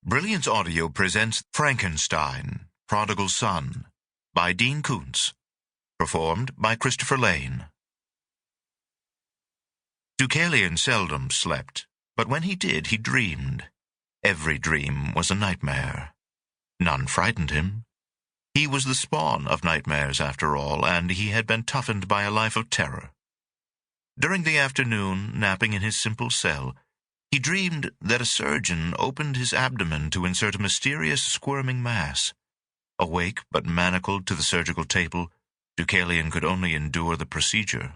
Brilliance Audio presents Frankenstein, Prodigal Son, by Dean Koontz, performed by Christopher Lane. Deucalion seldom slept, but when he did, he dreamed. Every dream was a nightmare. None frightened him. He was the spawn of nightmares, after all, and he had been toughened by a life of terror. During the afternoon, napping in his simple cell, he dreamed that a surgeon opened his abdomen to insert a mysterious squirming mass. Awake but manacled to the surgical table, Deucalion could only endure the procedure.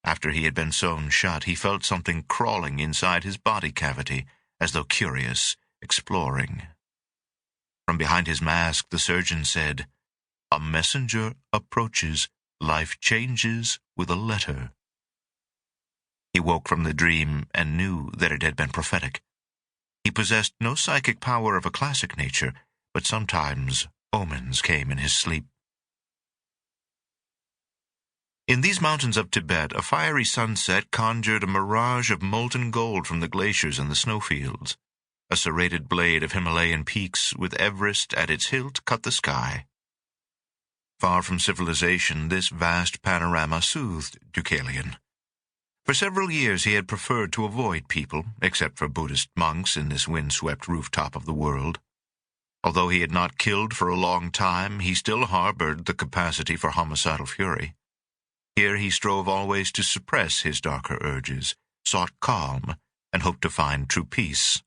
After he had been sewn shut, he felt something crawling inside his body cavity, as though curious, exploring. From behind his mask, the surgeon said, "A messenger approaches. Life changes with a letter." He woke from the dream and knew that it had been prophetic. He possessed no psychic power of a classic nature, but sometimes omens came in his sleep. In these mountains of Tibet, a fiery sunset conjured a mirage of molten gold from the glaciers and the snowfields. A serrated blade of Himalayan peaks with Everest at its hilt cut the sky. Far from civilization, this vast panorama soothed Deucalion. For several years he had preferred to avoid people, except for Buddhist monks in this wind-swept rooftop of the world. Although he had not killed for a long time, he still harbored the capacity for homicidal fury. Here he strove always to suppress his darker urges, sought calm, and hoped to find true peace.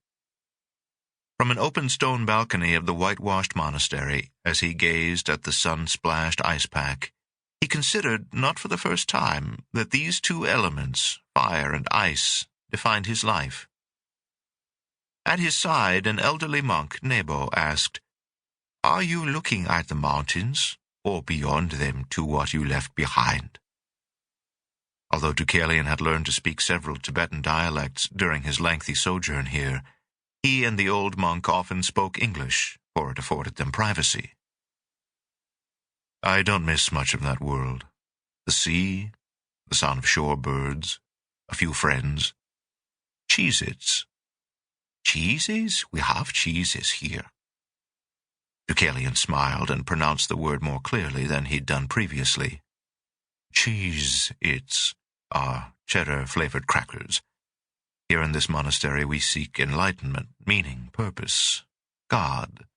From an open stone balcony of the whitewashed monastery, as he gazed at the sun-splashed ice pack, he considered, not for the first time, that these two elements, fire and ice, defined his life. At his side, an elderly monk, Nebo, asked, "Are you looking at the mountains, or beyond them to what you left behind?" Although Deucalion had learned to speak several Tibetan dialects during his lengthy sojourn here, he and the old monk often spoke English, for it afforded them privacy. "I don't miss much of that world. The sea, the sound of shore birds, a few friends. Cheez-Its." "Cheeses? We have cheeses here." Deucalion smiled and pronounced the word more clearly than he'd done previously. Cheez-Its are cheddar-flavored crackers. Here in this monastery we seek enlightenment, meaning, purpose, God.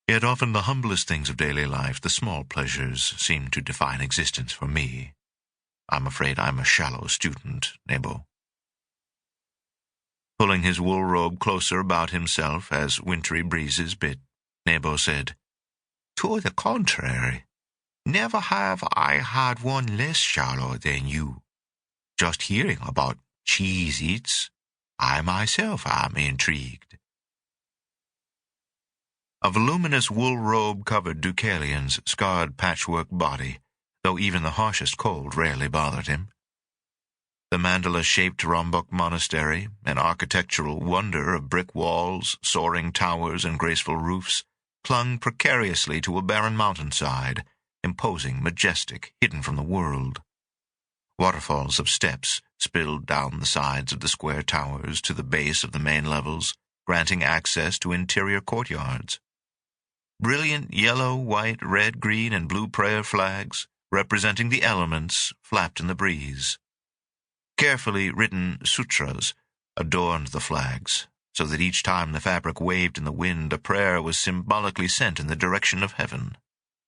Yet often the humblest things of daily life, the small pleasures, seem to define existence for me. I'm afraid I'm a shallow student, Nebo. Pulling his wool robe closer about himself as wintry breezes bit, Nebo said, "To the contrary, never have I had one less shallow than you. Just hearing about Cheez-Its, I myself am intrigued." A voluminous wool robe covered Deucalion's scarred patchwork body, though even the harshest cold rarely bothered him. The mandala-shaped Rambuk monastery, an architectural wonder of brick walls, soaring towers, and graceful roofs, clung precariously to a barren mountainside, imposing, majestic, hidden from the world. Waterfalls of steps spilled down the sides of the square towers to the base of the main levels, granting access to interior courtyards. Brilliant yellow, white, red, green, and blue prayer flags, representing the elements, flapped in the breeze. Carefully written sutras adorned the flags, so that each time the fabric waved in the wind, a prayer was symbolically sent in the direction of heaven.